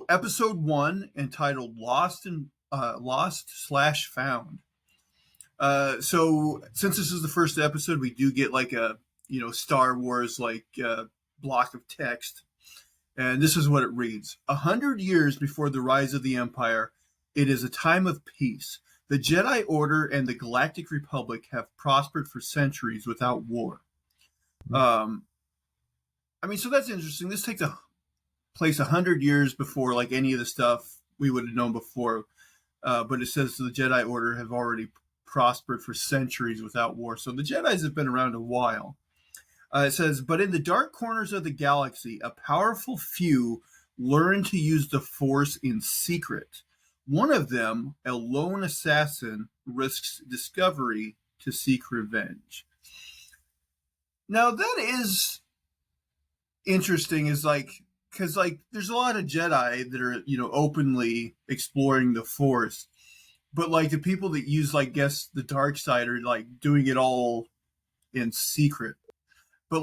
So episode 1 entitled Lost/Found. So since this is the first episode, we do get like a Star Wars block of text, and this is what it reads: 100 years before the rise of the Empire, it is a time of peace. The Jedi Order and the Galactic Republic have prospered for centuries without war. So that's interesting. This takes place 100 years before like any of the stuff we would have known before, but it says the Jedi Order have already prospered for centuries without war. So the Jedis have been around a while. It says, but in the dark corners of the galaxy, a powerful few learn to use the Force in secret. One of them, a lone assassin, risks discovery to seek revenge. Now that is interesting, because there's a lot of Jedi that are openly exploring the Force, but like the people that use the dark side are like doing it all in secret. But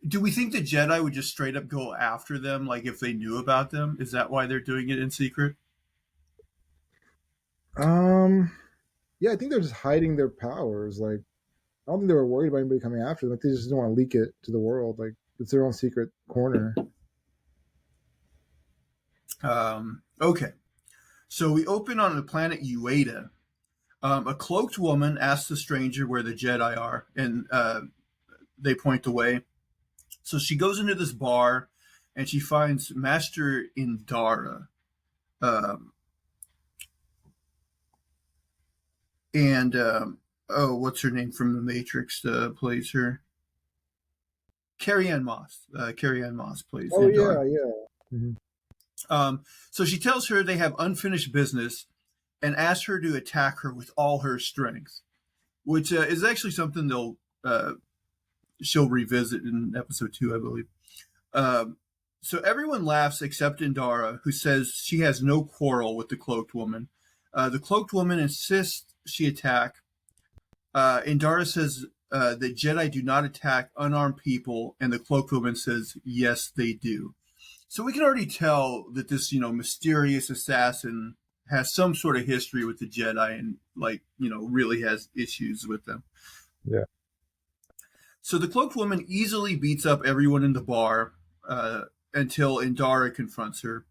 do we think the Jedi would just straight up go after them if they knew about them? Is that why they're doing it in secret? Yeah, I think they're just hiding their powers. I don't think they were worried about anybody coming after them. They just didn't want to leak it to the world. It's their own secret corner. Okay. So we open on the planet Ueda. A cloaked woman asks the stranger where the Jedi are, and they point the way. So she goes into this bar, and she finds Master Indara. What's her name from The Matrix plays her? Carrie-Anne Moss. Carrie-Anne Moss plays Indara. Yeah. Mm-hmm. So she tells her they have unfinished business and asks her to attack her with all her strength, which is actually something she'll revisit in episode 2, I believe. So everyone laughs except Indara, who says she has no quarrel with the cloaked woman. The cloaked woman insists she attack. Indara says that Jedi do not attack unarmed people, and the cloaked woman says yes, they do. So we can already tell that this, mysterious assassin has some sort of history with the Jedi and really has issues with them. Yeah. So the cloaked woman easily beats up everyone in the bar until Indara confronts her.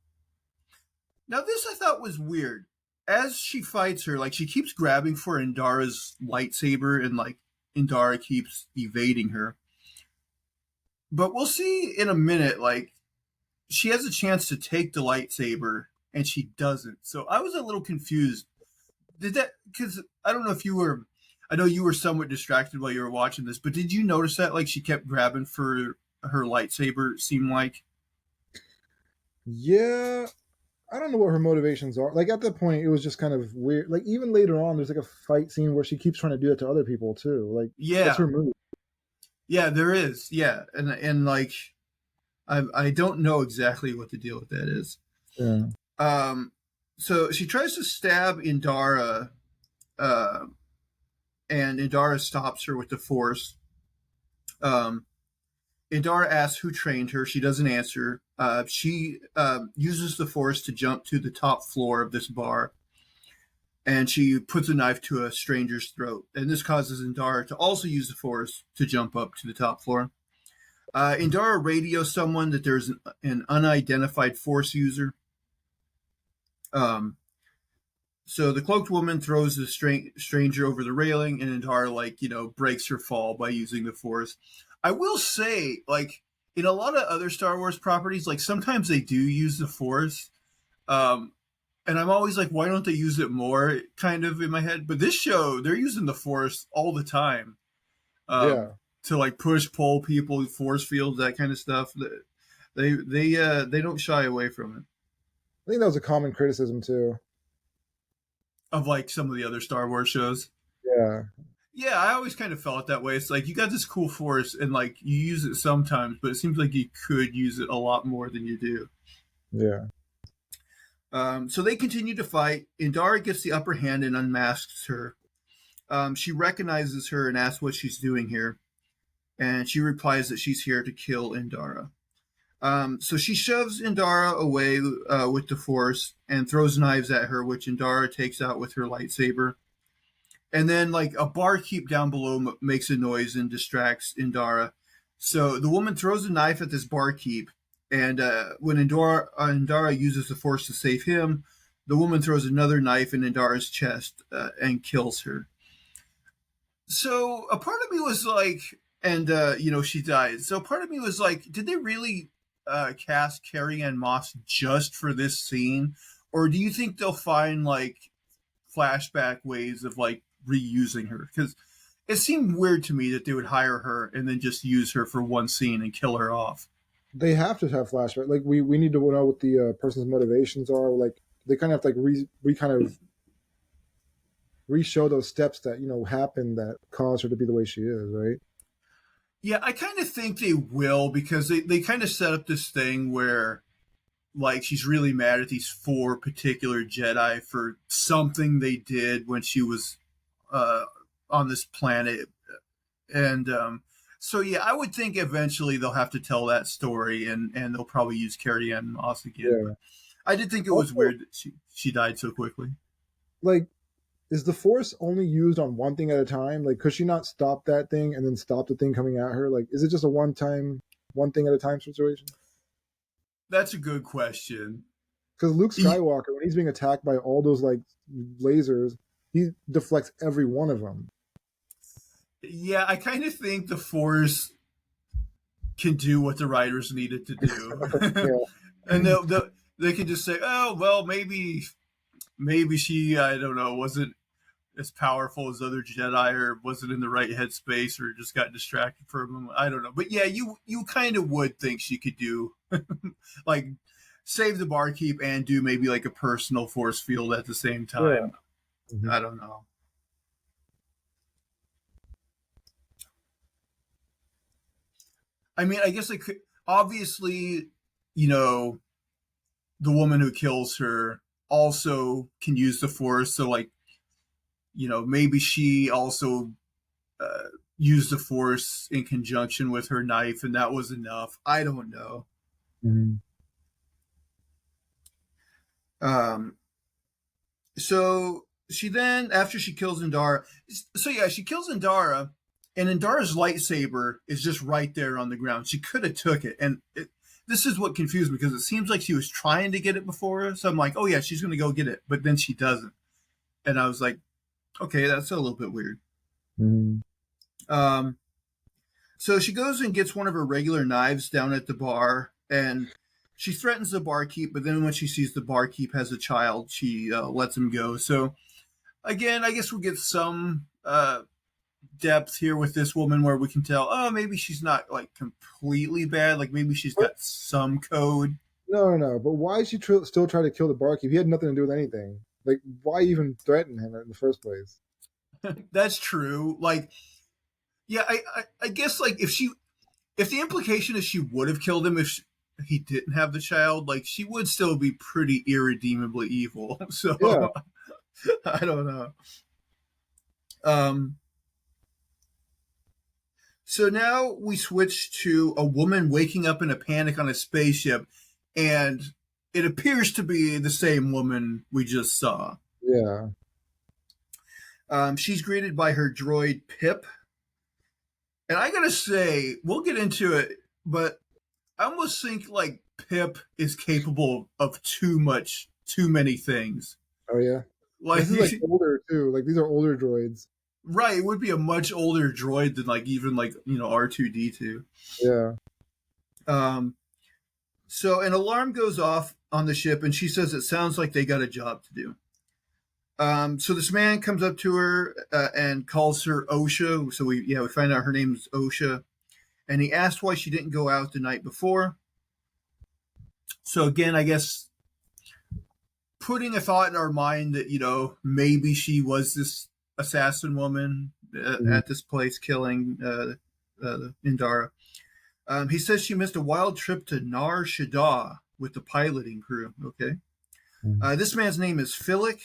Now this I thought was weird. As she fights her, she keeps grabbing for Indara's lightsaber, and Indara keeps evading her. But we'll see in a minute, she has a chance to take the lightsaber, and she doesn't. So I was a little confused. Because I don't know if you were, I know you were somewhat distracted while you were watching this, but did you notice that she kept grabbing for her lightsaber, it seemed like? Yeah, I don't know what her motivations are. At that point, it was just kind of weird. Even later on, there's a fight scene where she keeps trying to do it to other people too. Yeah, that's her move. Yeah, there is. Yeah, and I don't know exactly what the deal with that is. Yeah. So she tries to stab Indara, and Indara stops her with the Force. Indara asks who trained her. She doesn't answer. She uses the Force to jump to the top floor of this bar, and she puts a knife to a stranger's throat. And this causes Indara to also use the Force to jump up to the top floor. Indara radios someone that there's an unidentified Force user. So the cloaked woman throws the stranger over the railing, and Indara breaks her fall by using the Force. I will say, in a lot of other Star Wars properties, sometimes they do use the Force, and I'm always why don't they use it more? Kind of in my head, but this show they're using the Force all the time. To push, pull people, force fields, that kind of stuff. They don't shy away from it. I think that was a common criticism too of some of the other Star Wars shows. Yeah, I always kind of felt that way. It's you got this cool Force, and you use it sometimes, but it seems like you could use it a lot more than you do. Yeah. So they continue to fight. Indara gets the upper hand and unmasks her. She recognizes her and asks what she's doing here, and she replies that she's here to kill Indara. So she shoves Indara away with the Force and throws knives at her, which Indara takes out with her lightsaber. And then, like, a barkeep down below makes a noise and distracts Indara. So the woman throws a knife at this barkeep, and when Indara uses the Force to save him, the woman throws another knife in Indara's chest and kills her. So a part of me was like, and she died. So part of me was like, did they really cast Carrie-Anne Moss just for this scene, or do you think they'll find like flashback ways of like reusing her? Because it seemed weird to me that they would hire her and then just use her for one scene and kill her off. They have to have flashback. Like we need to know what the person's motivations are. Like they kind of have to like kind of re-show those steps that happened that caused her to be the way she is, right? Yeah, I kind of think they will, because they kind of set up this thing where like she's really mad at these 4 particular Jedi for something they did when she was on this planet. And so yeah, I would think eventually they'll have to tell that story, and they'll probably use Carrie-Anne Moss again. Yeah. But I did think it was weird that she died so quickly. Like, is the Force only used on one thing at a time? Like, could she not stop that thing and then stop the thing coming at her? Like, is it just a one thing at a time situation? That's a good question. Because Luke Skywalker, when he's being attacked by all those like lasers, he deflects every one of them. Yeah, I kind of think the Force can do what the writers needed to do. And they can just say, oh, well, maybe she, I don't know, wasn't as powerful as other Jedi, or wasn't in the right headspace, or just got distracted for a moment. I don't know. But yeah, you kind of would think she could do, like, save the barkeep and do maybe like a personal force field at the same time. Yeah. Mm-hmm. I don't know. I mean, I guess they could, obviously, the woman who kills her also can use the Force. So, like, maybe she also used the Force in conjunction with her knife, and that was enough. I don't know. Mm-hmm. So she then, after she kills Indara, she kills Indara, and Indara's lightsaber is just right there on the ground. She could have took it, and this is what confused me, because it seems like she was trying to get it before her. So I'm like, oh yeah, she's going to go get it, but then she doesn't. And I was like, okay, that's a little bit weird. Mm-hmm. So she goes and gets one of her regular knives down at the bar, and she threatens the barkeep, but then when she sees the barkeep has a child, she lets him go. So again, I guess we get some depth here with this woman where we can tell, oh, maybe she's not like completely bad. Like maybe she's got some code. No. But why is she still try to kill the barkeep? He had nothing to do with anything. Like, why even threaten him in the first place? That's true. Like, yeah, I guess like if the implication is she would have killed him if he didn't have the child, like she would still be pretty irredeemably evil. So yeah. I don't know. So now we switch to a woman waking up in a panic on a spaceship, and it appears to be the same woman we just saw. Yeah. She's greeted by her droid Pip. And I gotta say, we'll get into it, but I almost think like Pip is capable of too many things. Oh yeah. Like, this is like older too. Like these are older droids. Right, it would be a much older droid than like even like R2-D2. Yeah. So an alarm goes off on the ship, and she says it sounds like they got a job to do. So this man comes up to her and calls her Osha. So we find out her name is Osha, and he asked why she didn't go out the night before. So again, I guess putting a thought in our mind that maybe she was this assassin woman at this place killing Indara. He says she missed a wild trip to Nar Shaddaa with the piloting crew. Okay. This man's name is Philic.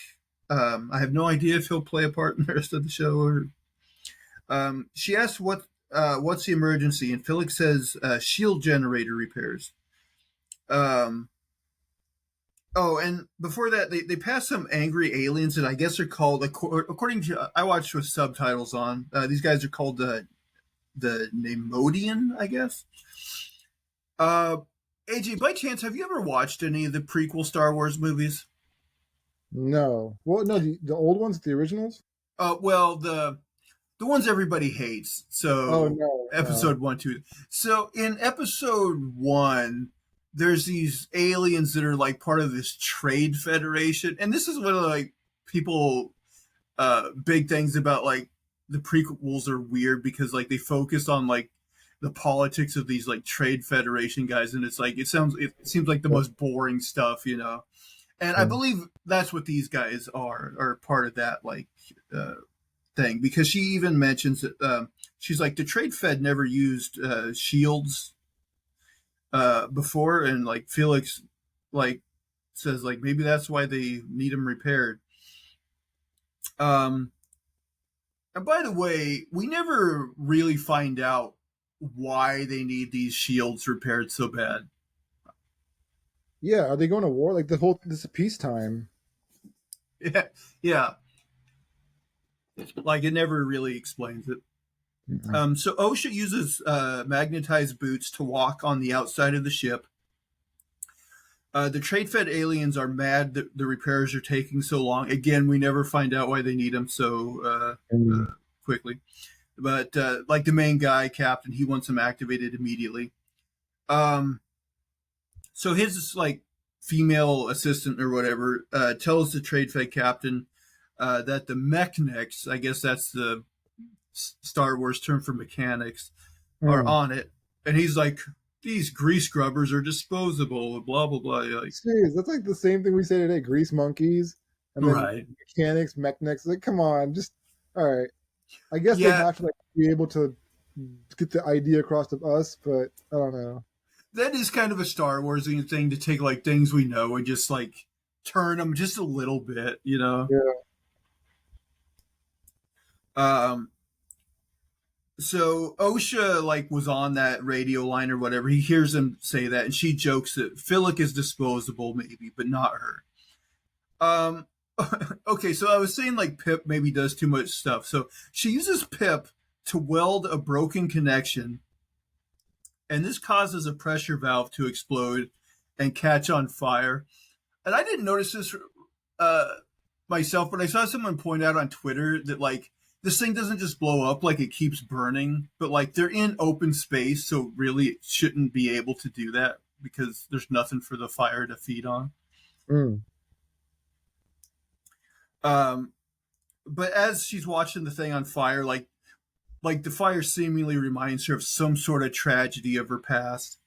I have no idea if he'll play a part in the rest of the show. Or she asks what's the emergency, and Philic says shield generator repairs. Um, oh, and before that, they passed some angry aliens that I guess are called, according to, I watched with subtitles on, these guys are called the Nemodian, I guess. Uh, AJ, by chance, have you ever watched any of the prequel Star Wars movies? No. Well, no, the old ones, the originals. Well, the ones everybody hates. Oh So no, no. episode 1, 2. So in episode 1, there's these aliens that are like part of this trade federation, and this is one of like people big things about like the prequels are weird because like they focus on like the politics of these like trade federation guys, and it's like it seems like the most boring stuff, you know. And I believe that's what these guys are part of that like uh, thing, because she even mentions that she's like the trade fed never used shields before, and like Felix like says like maybe that's why they need them repaired. Um, and by the way, we never really find out why they need these shields repaired so bad. Yeah, are they going to war? Like this is peacetime. Yeah, yeah, like it never really explains it. So OSHA uses magnetized boots to walk on the outside of the ship. The trade-fed aliens are mad that the repairs are taking so long. Again, we never find out why they need them so quickly. But like the main guy, Captain, he wants them activated immediately. So his like female assistant or whatever tells the trade-fed captain that the mechanics, I guess that's the Star Wars term for mechanics, are on it. And he's like, these grease scrubbers are disposable, blah, blah, blah. Like, Jeez, that's like the same thing we say today. Grease monkeys, and then right. mechanics, mechnics. Like, come on, just all right. I guess they Yeah, have to like be able to get the idea across to us, but I don't know. that is kind of a Star Wars thing to take like things we know and just like turn them just a little bit, you know? Yeah. Um, so OSHA like was on that radio line or whatever. He hears them say that, and she jokes that Philip is disposable, maybe, but not her. Um, okay, so I was saying like Pip maybe does too much stuff. So she uses Pip to weld a broken connection, and this causes a pressure valve to explode and catch on fire. And I didn't notice this uh, myself, but I saw someone point out on Twitter that like this thing doesn't just blow up, like it keeps burning, but like they're in open space, so really it shouldn't be able to do that because there's nothing for the fire to feed on. Mm. Um, but as she's watching the thing on fire, like the fire seemingly reminds her of some sort of tragedy of her past.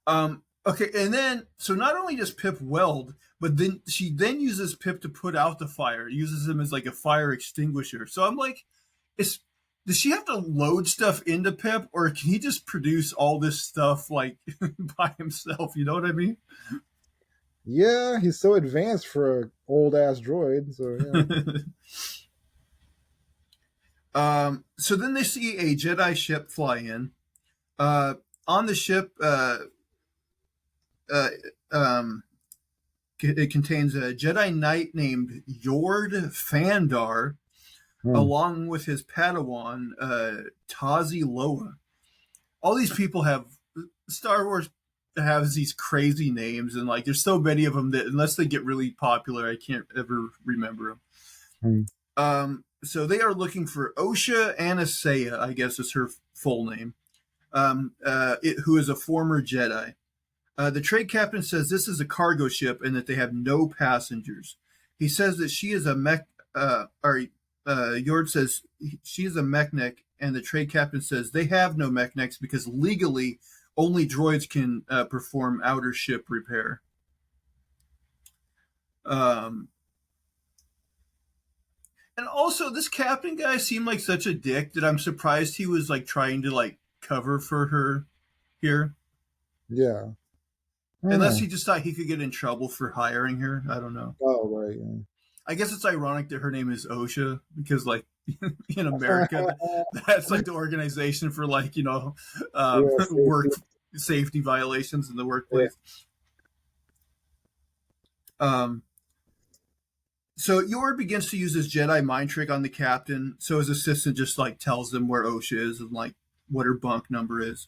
Okay, and then so not only does Pip weld, but then she then uses Pip to put out the fire, uses him as like a fire extinguisher. So I'm like, is does she have to load stuff into Pip, or can he just produce all this stuff like by himself? You know what I mean? Yeah, he's so advanced for a old ass droid. So yeah. So then they see a Jedi ship fly in. On the ship, uh, um, it contains a Jedi Knight named Yord Fandar, along with his Padawan, Tazi Loa. All these people have Star Wars has these crazy names, and like there's so many of them that unless they get really popular, I can't ever remember them. So they are looking for Osha Anasea, I guess is her full name, who is a former Jedi. The trade captain says this is a cargo ship and that they have no passengers. He says that she is a mech, Yord says she is a mechnic, and the trade captain says they have no mechnics because legally only droids can perform outer ship repair. And also, this captain guy seemed like such a dick that I'm surprised he was like trying to like cover for her here. Yeah. Unless he just thought he could get in trouble for hiring her. I don't know. Oh, right. Yeah. I guess it's ironic that her name is OSHA because, like, in America, that's like the organization for like Yeah, work safety violations in the Yeah. workplace. So Yor begins to use his Jedi mind trick on the captain. So his assistant just like tells them where Osha is and like what her bunk number is.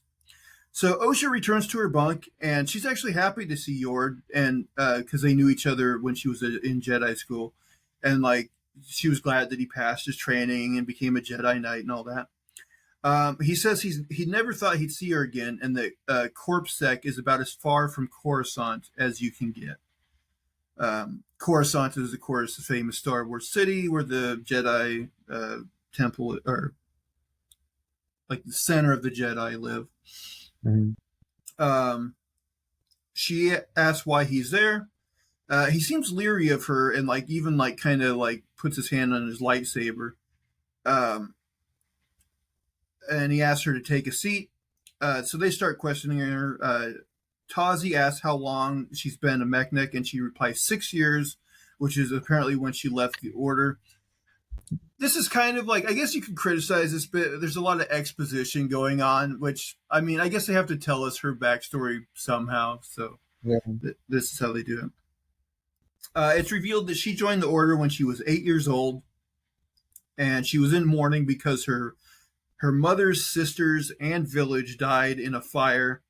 So Osha returns to her bunk, and she's actually happy to see Yord, and because they knew each other when she was in Jedi school, and like she was glad that he passed his training and became a Jedi Knight and all that. He says he never thought he'd see her again, and that Corpse Sec is about as far from Coruscant as you can get. Coruscant is, of course, the famous Star Wars city where the Jedi temple, or like the center of the Jedi, live. Mm-hmm. She asks why he's there. He seems leery of her, and like even like kind of like puts his hand on his lightsaber. And he asks her to take a seat. So they start questioning her. Tazi asks how long she's been a Mechnik, and she replies 6 years, which is apparently when she left the order. This is kind of like, I guess you could criticize this bit. There's a lot of exposition going on, which, I mean, I guess they have to tell us her backstory somehow. So Yeah. This is how they do it. It's revealed that she joined the order when she was 8 years old, and she was in mourning because her mother's sisters and village died in a fire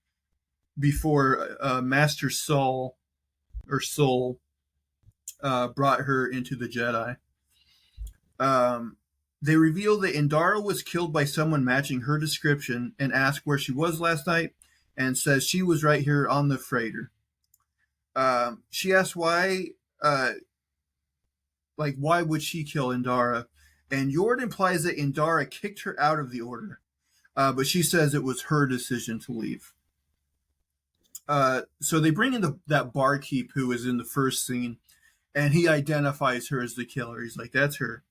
before Master Soul brought her into the Jedi. They reveal that Indara was killed by someone matching her description, and asked where she was last night, and says she was right here on the freighter. She asks why would she kill Indara? And Yord implies that Indara kicked her out of the order, but she says it was her decision to leave. So they bring in that barkeep who was in the first scene, and he identifies her as the killer. He's like, that's her.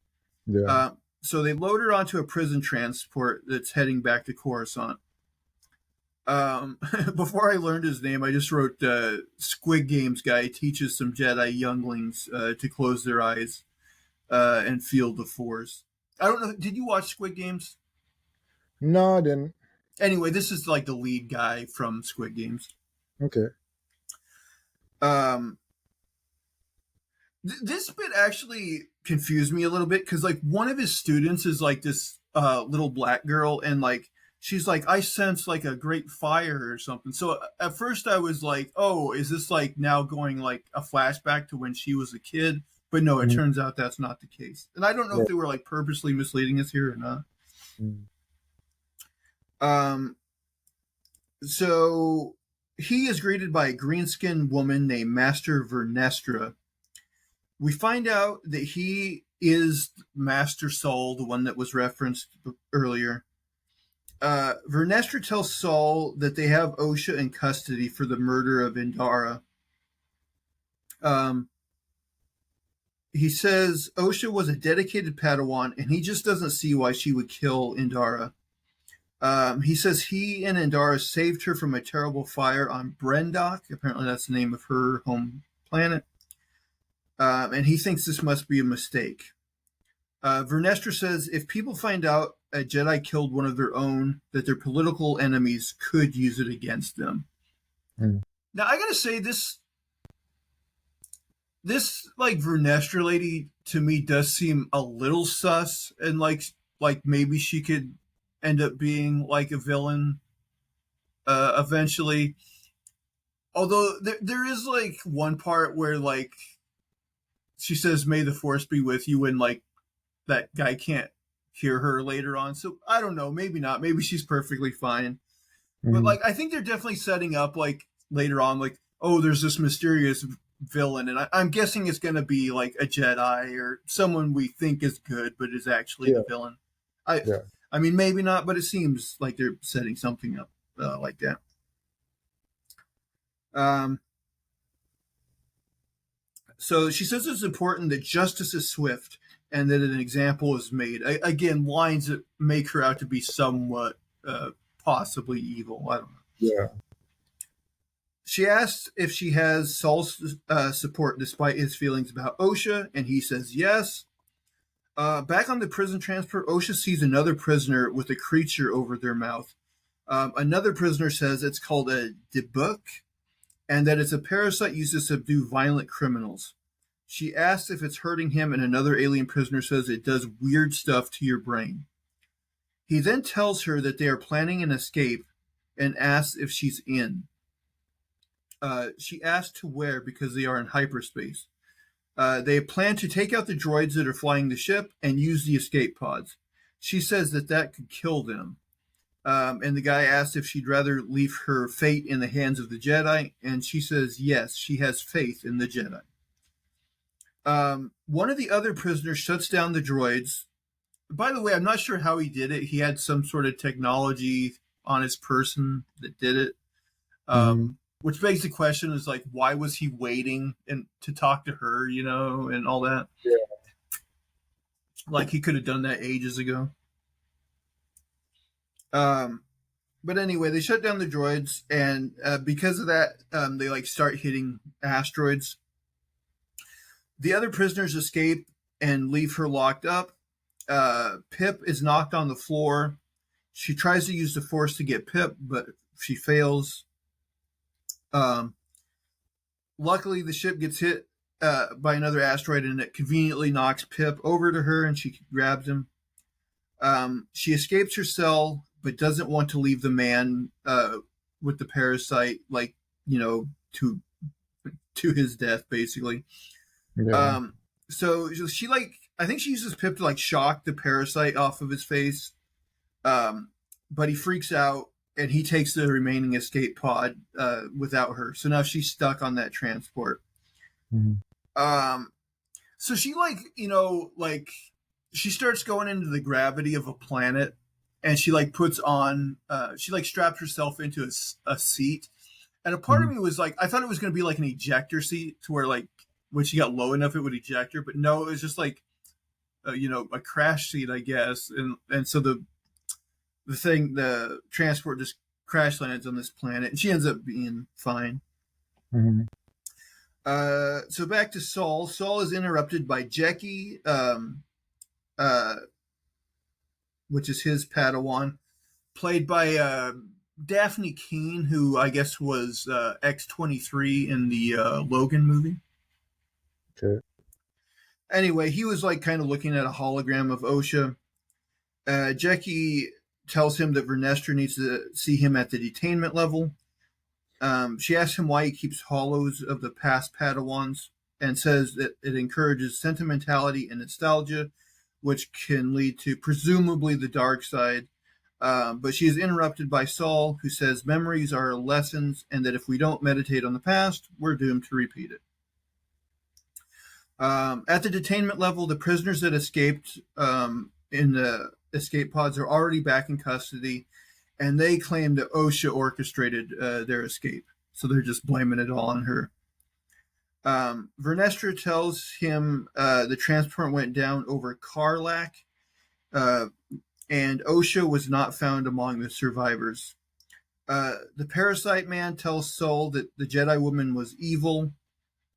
Yeah. So they load her onto a prison transport that's heading back to Coruscant. Before I learned his name, I just wrote Squid Games guy teaches some Jedi younglings to close their eyes and feel the Force. I don't know. Did you watch Squid Games? No, I didn't. Anyway, this is like the lead guy from Squid Games. Okay. This bit actually confused me a little bit because like one of his students is like this little black girl, and like she's like, I sense like a great fire or something. So at first I was like, oh, is this like now going like a flashback to when she was a kid? But no, it turns out that's not the case. And I don't know if they were like purposely misleading us here or not. So he is greeted by a green-skinned woman named Master Vernestra. We find out that he is Master Saul, the one that was referenced earlier. Vernestra tells Saul that they have Osha in custody for the murder of Indara. He says Osha was a dedicated Padawan, and he just doesn't see why she would kill Indara. He says he and Indara saved her from a terrible fire on Brendok. Apparently that's the name of her home planet. And he thinks this must be a mistake. Vernestra says if people find out a Jedi killed one of their own, that their political enemies could use it against them. Now, I gotta say, this like Vernestra lady to me does seem a little sus, and like maybe she could end up being like a villain eventually. Although there is like one part where like she says, "May the Force be with you," and like that guy can't hear her later on. So I don't know, maybe not. Maybe she's perfectly fine. But like I think they're definitely setting up like later on, like, oh, there's this mysterious villain, and I'm guessing it's going to be like a Jedi or someone we think is good, but is actually the villain. I mean, maybe not, but it seems like they're setting something up like that. So she says it's important that justice is swift and that an example is made. Again, lines that make her out to be somewhat possibly evil. I don't know. Yeah. She asks if she has Saul's support despite his feelings about Osha, and he says yes. Back on the prison transport, Osha sees another prisoner with a creature over their mouth. Another prisoner says it's called a debuk, and that it's a parasite used to subdue violent criminals. She asks if it's hurting him, and another alien prisoner says it does weird stuff to your brain. He then tells her that they are planning an escape and asks if she's in. She asks to where because they are in hyperspace. They plan to take out the droids that are flying the ship and use the escape pods. She says that could kill them. And the guy asks if she'd rather leave her fate in the hands of the Jedi, and she says yes, she has faith in the Jedi. One of the other prisoners shuts down the droids. By the way, I'm not sure how he did it. He had some sort of technology on his person that did it. Which begs the question is like, why was he waiting and to talk to her, and all that? Yeah. Like he could have done that ages ago. But anyway, they shut down the droids, and because of that, they like start hitting asteroids. The other prisoners escape and leave her locked up. Pip is knocked on the floor. She tries to use the Force to get Pip, but she fails. Luckily, the ship gets hit by another asteroid, and it conveniently knocks Pip over to her, and she grabs him. She escapes her cell, but doesn't want to leave the man with the parasite, to his death, basically. Yeah. So she I think she uses Pip to shock the parasite off of his face, but he freaks out and he takes the remaining escape pod without her. So now she's stuck on that transport. Mm-hmm. So she she starts going into the gravity of a planet, and she puts on she straps herself into a seat, and a part of me was I thought it was going to be an ejector seat to where when she got low enough it would eject her, but no, it was just a crash seat, I guess, and so the transport just crash lands on this planet, and she ends up being fine. Mm-hmm. So back to Saul. Saul is interrupted by Jecki, which is his Padawan, played by Dafne Keen, who I guess was X-23 in the Logan movie. Okay. Anyway, he was kind of looking at a hologram of Osha. Jecki tells him that Vernestra needs to see him at the detainment level. She asks him why he keeps hollows of the past Padawans, and says that it encourages sentimentality and nostalgia, which can lead to presumably the dark side. But she is interrupted by Saul, who says memories are lessons, and that if we don't meditate on the past, we're doomed to repeat it. At the detainment level, the prisoners that escaped in the escape pods are already back in custody, and they claim that Osha orchestrated their escape. So they're just blaming it all on her. Vernestra tells him the transport went down over Karlak, and Osha was not found among the survivors. The parasite man tells Saul that the Jedi woman was evil.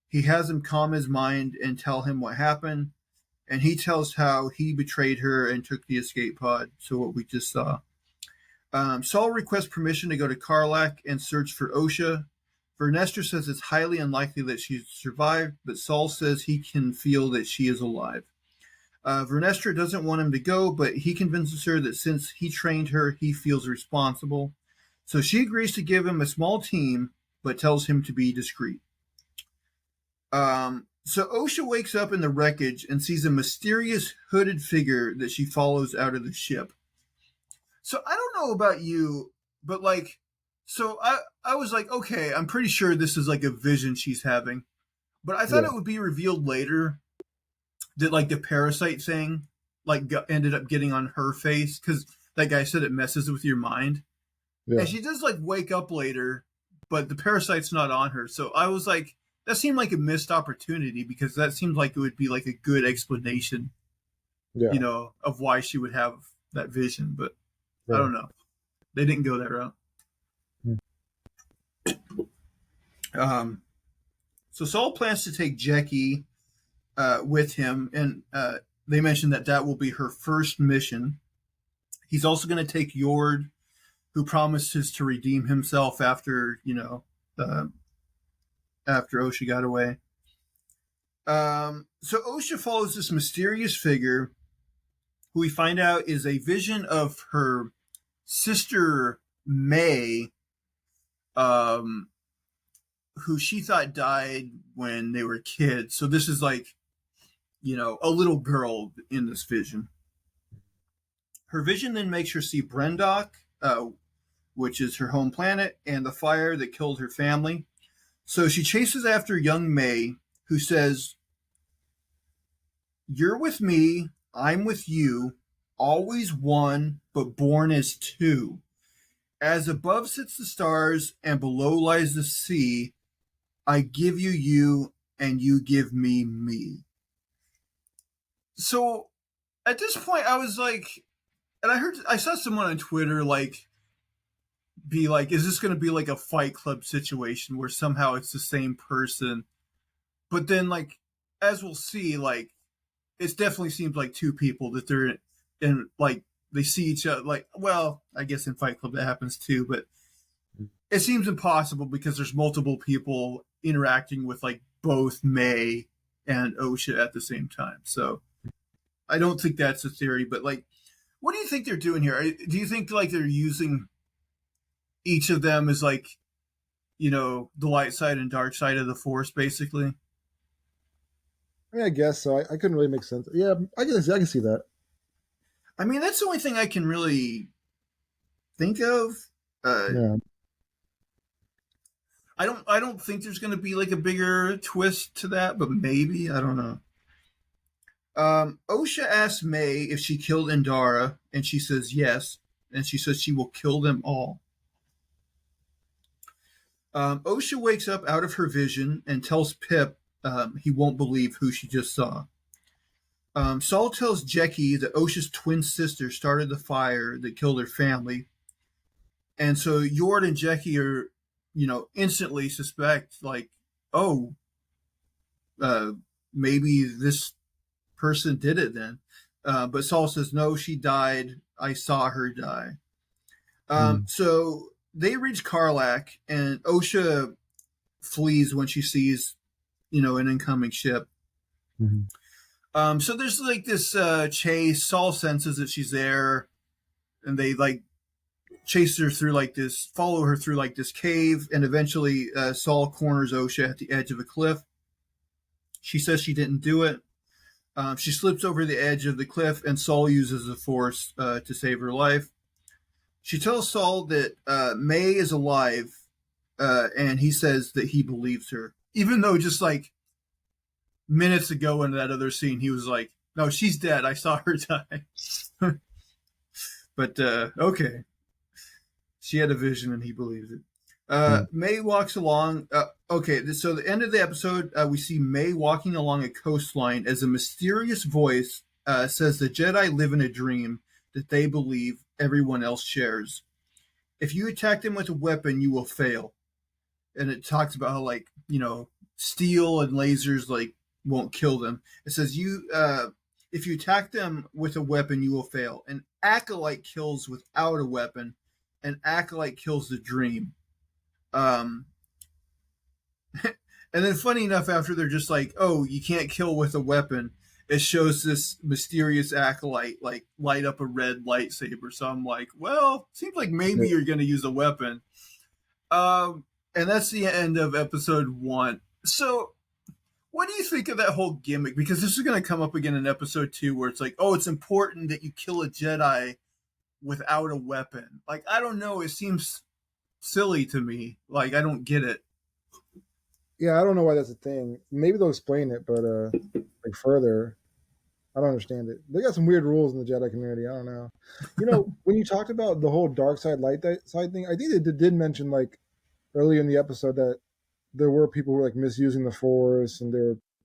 He has him calm his mind and tell him what happened, and he tells how he betrayed her and took the escape pod, so what we just saw. Saul requests permission to go to Karlak and search for Osha. Vernestra says it's highly unlikely that she's survived, but Saul says he can feel that she is alive. Vernestra doesn't want him to go, but he convinces her that since he trained her, he feels responsible. So she agrees to give him a small team, but tells him to be discreet. So Osha wakes up in the wreckage and sees a mysterious hooded figure that she follows out of the ship. So I don't know about you, but so I was okay, I'm pretty sure this is a vision she's having. But I thought it would be revealed later that the parasite thing ended up getting on her face, because that guy said it messes with your mind. Yeah. And she does wake up later, but the parasite's not on her. So I was that seemed like a missed opportunity, because that seemed like it would be a good explanation, of why she would have that vision. But I don't know. They didn't go that route. So Saul plans to take Jecki with him, and they mentioned that will be her first mission. He's also going to take Yord, who promises to redeem himself after, after Osha got away. So Osha follows this mysterious figure who we find out is a vision of her sister May, who she thought died when they were kids. So this is like, a little girl in this vision. Her vision then makes her see Brendok, which is her home planet, and the fire that killed her family. So she chases after young May, who says, "You're with me, I'm with you, always one, but born as two. As above sits the stars, and below lies the sea, I give you you, and you give me me." So at this point, I was like, and I saw someone on Twitter be like, is this going to be like a Fight Club situation where somehow it's the same person? But then, as we'll see, it definitely seems like two people that they're in, they see each other. Well, I guess in Fight Club that happens too, but it seems impossible because there's multiple people interacting with both May and Osha at the same time. So I don't think that's a theory, but what do you think they're doing here? Do you think they're using each of them as the light side and dark side of the Force, basically? I mean, I guess so. I couldn't really make sense. Yeah, I can see that. I mean, that's the only thing I can really think of. Yeah. I don't think there's going to be a bigger twist to that, but maybe, I don't know. Osha asks May if she killed Endara, and she says yes, and she says she will kill them all. Osha wakes up out of her vision and tells Pip he won't believe who she just saw. Saul tells Jecki that Osha's twin sister started the fire that killed her family. And so Yord and Jecki are, instantly suspect, maybe this person did it then. But Saul says, no, she died. I saw her die. So they reach Karlak, and Osha flees when she sees, an incoming ship. Mm-hmm. So there's this chase. Saul senses that she's there, and they chase her through follow her through this cave, and eventually Saul corners Osha at the edge of a cliff. She says she didn't do it. She slips over the edge of the cliff, and Saul uses the Force to save her life. She tells Saul that May is alive, and he says that he believes her, even though just minutes ago in that other scene, he was like, "No, she's dead. I saw her die." But okay, she had a vision, and he believes it. May walks along. Okay, so the end of the episode, we see May walking along a coastline as a mysterious voice says the Jedi live in a dream that they believe everyone else shares. If you attack them with a weapon, you will fail. And it talks about how steel and lasers won't kill them. It says if you attack them with a weapon, you will fail. An Acolyte kills without a weapon. An Acolyte kills the dream. And then funny enough, after they're just oh, you can't kill with a weapon, it shows this mysterious Acolyte light up a red lightsaber. So I'm like, well, seems like maybe you're going to use a weapon. And that's the end of episode 1. So what do you think of that whole gimmick? Because this is going to come up again in episode 2, where it's it's important that you kill a Jedi without a weapon. I don't know. It seems silly to me. I don't get it. Yeah, I don't know why that's a thing. Maybe they'll explain it, but further, I don't understand it. They got some weird rules in the Jedi community. I don't know. When you talked about the whole dark side, light side thing, I think they did mention earlier in the episode that there were people who were misusing the Force, and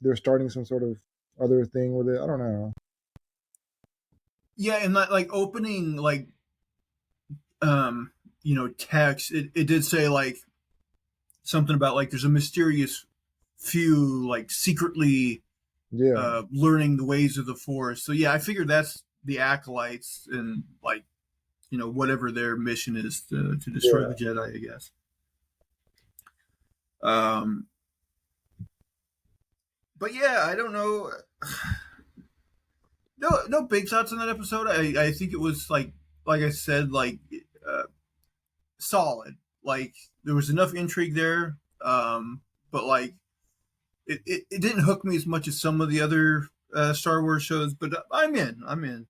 they're starting some sort of other thing with it. I don't know. Yeah, and that opening text, it did say something about there's a mysterious few secretly learning the ways of the Force. So yeah, I figured that's the Acolytes, and whatever their mission is to destroy the Jedi, I guess. But yeah, I don't know. No big thoughts on that episode. I think it was like I said, solid. Like there was enough intrigue there, but like it didn't hook me as much as some of the other Star Wars shows. But I'm in.